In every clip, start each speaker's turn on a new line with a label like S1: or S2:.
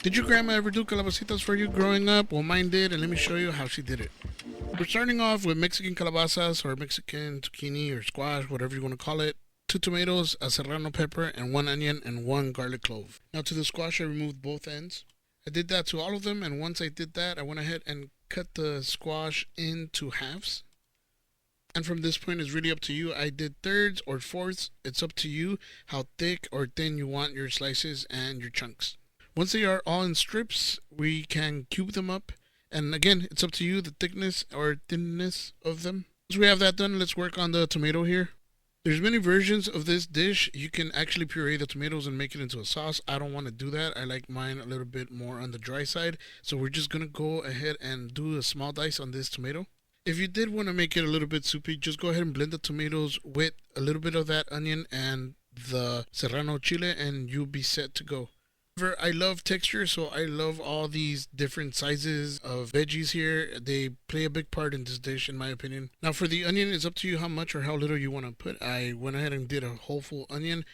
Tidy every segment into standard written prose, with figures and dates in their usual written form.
S1: Did your grandma ever do calabasitas for you growing up? Well, mine did, and let me show you how she did it. We're starting off with Mexican calabazas or Mexican zucchini or squash, whatever you want to call it. 2 tomatoes, a serrano pepper, and 1 onion and 1 garlic clove. Now to the squash, I removed both ends. I did that to all of them, and once I did that, I went ahead and cut the squash into halves. And from this point, it's really up to you. I did thirds or fourths. It's up to you how thick or thin you want your slices and your chunks. Once they are all in strips, we can cube them up. And again, it's up to you, the thickness or thinness of them. Once we have that done, let's work on the tomato here. There's many versions of this dish. You can actually puree the tomatoes and make it into a sauce. I don't want to do that. I like mine a little bit more on the dry side. So we're just going to go ahead and do a small dice on this tomato. If you did want to make it a little bit soupy, just go ahead and blend the tomatoes with a little bit of that onion and the serrano chile and you'll be set to go. However, I love texture, so I love all these different sizes of veggies here. They play a big part in this dish, in my opinion. Now, for the onion, it's up to you how much or how little you want to put. I went ahead and did a whole full onion,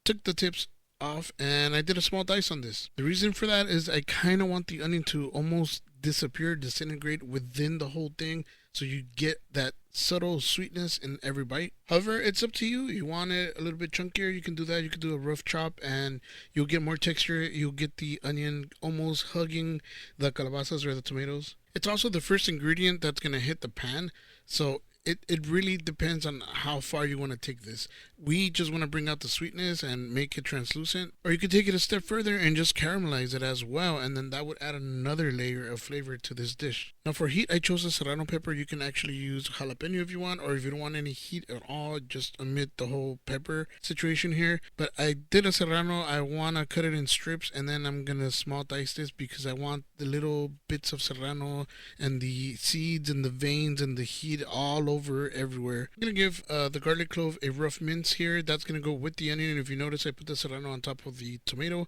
S1: took the tips off, and I did a small dice on this. The reason for that is I kind of want the onion to almost disappear, disintegrate within the whole thing, so you get that subtle sweetness in every bite. However, it's up to you. You want it a little bit chunkier, you can do that. You can do a rough chop and you'll get more texture. You'll get the onion almost hugging the calabazas or the tomatoes. It's also the first ingredient that's going to hit the pan, so it really depends on how far you want to take this. We just want to bring out the sweetness and make it translucent. Or you could take it a step further and just caramelize it as well, and then that would add another layer of flavor to this dish. Now for heat, I chose a serrano pepper. You can actually use jalapeno if you want, or if you don't want any heat at all, just omit the whole pepper situation here. But I did a serrano. I want to cut it in strips, and then I'm going to small dice this because I want the little bits of serrano and the seeds and the veins and the heat all over everywhere. I'm going to give the garlic clove a rough mince here. That's going to go with the onion. And if you notice, I put the serrano on top of the tomato.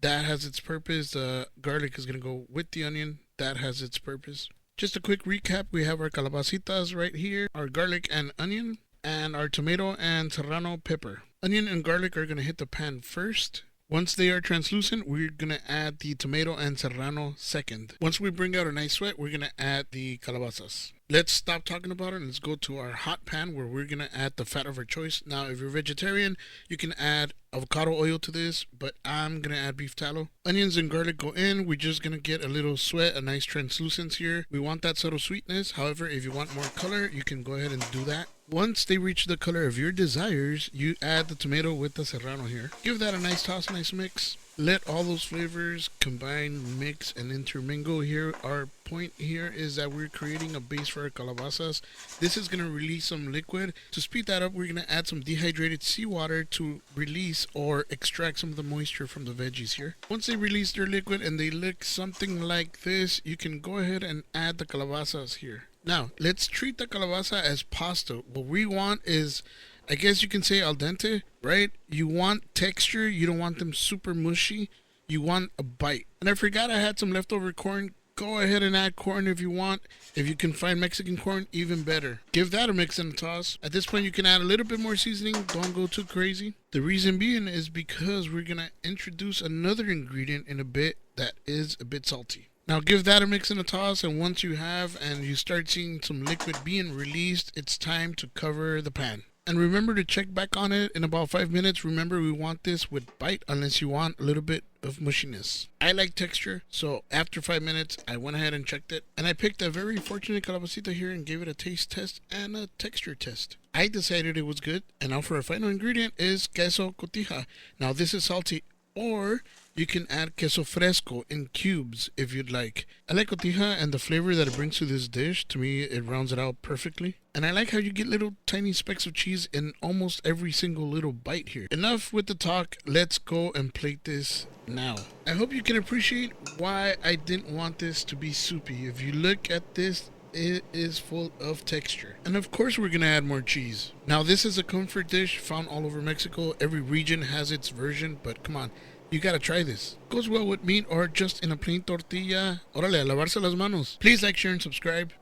S1: That has its purpose. The garlic is going to go with the onion. That has its purpose. Just a quick recap. We have our calabasitas right here, our garlic and onion, and our tomato and serrano pepper. Onion and garlic are going to hit the pan first. Once they are translucent, we're going to add the tomato and serrano second. Once we bring out a nice sweat, we're going to add the calabazas. Let's stop talking about it and let's go to our hot pan where we're going to add the fat of our choice. Now, if you're vegetarian, you can add avocado oil to this, but I'm going to add beef tallow. Onions and garlic go in. We're just going to get a little sweat, a nice translucence here. We want that subtle sweetness. However, if you want more color, you can go ahead and do that. Once they reach the color of your desires, you add the tomato with the serrano here. Give that a nice toss, nice mix. Let all those flavors combine, mix, and intermingle here. Our point here is that we're creating a base for our calabazas. This is going to release some liquid. To speed that up, we're going to add some dehydrated seawater to release or extract some of the moisture from the veggies here. Once they release their liquid and they look something like this, you can go ahead and add the calabazas here. Now, let's treat the calabaza as pasta. What we want is, I guess you can say al dente, right? You want texture. You don't want them super mushy. You want a bite. And I forgot I had some leftover corn. Go ahead and add corn if you want. If you can find Mexican corn, even better. Give that a mix and a toss. At this point, you can add a little bit more seasoning. Don't go too crazy. The reason being is because we're going to introduce another ingredient in a bit that is a bit salty. Now give that a mix and a toss, and once you have and you start seeing some liquid being released, it's time to cover the pan. And remember to check back on it in about 5 minutes. Remember, we want this with bite unless you want a little bit of mushiness. I like texture, so after 5 minutes, I went ahead and checked it. And I picked a very fortunate calabasita here and gave it a taste test and a texture test. I decided it was good, and now for our final ingredient is queso cotija. Now this is salty, or you can add queso fresco in cubes if you'd like. I like cotija and the flavor that it brings to this dish. To me, it rounds it out perfectly. And I like how you get little tiny specks of cheese in almost every single little bite here. Enough with the talk. Let's go and plate this now. I hope you can appreciate why I didn't want this to be soupy. If you look at this, it is full of texture. And of course we're gonna add more cheese. Now this is a comfort dish found all over Mexico. Every region has its version, but come on, you gotta try this. Goes well with meat or just in a plain tortilla. Órale, a lavarse las manos. Please like, share, and subscribe.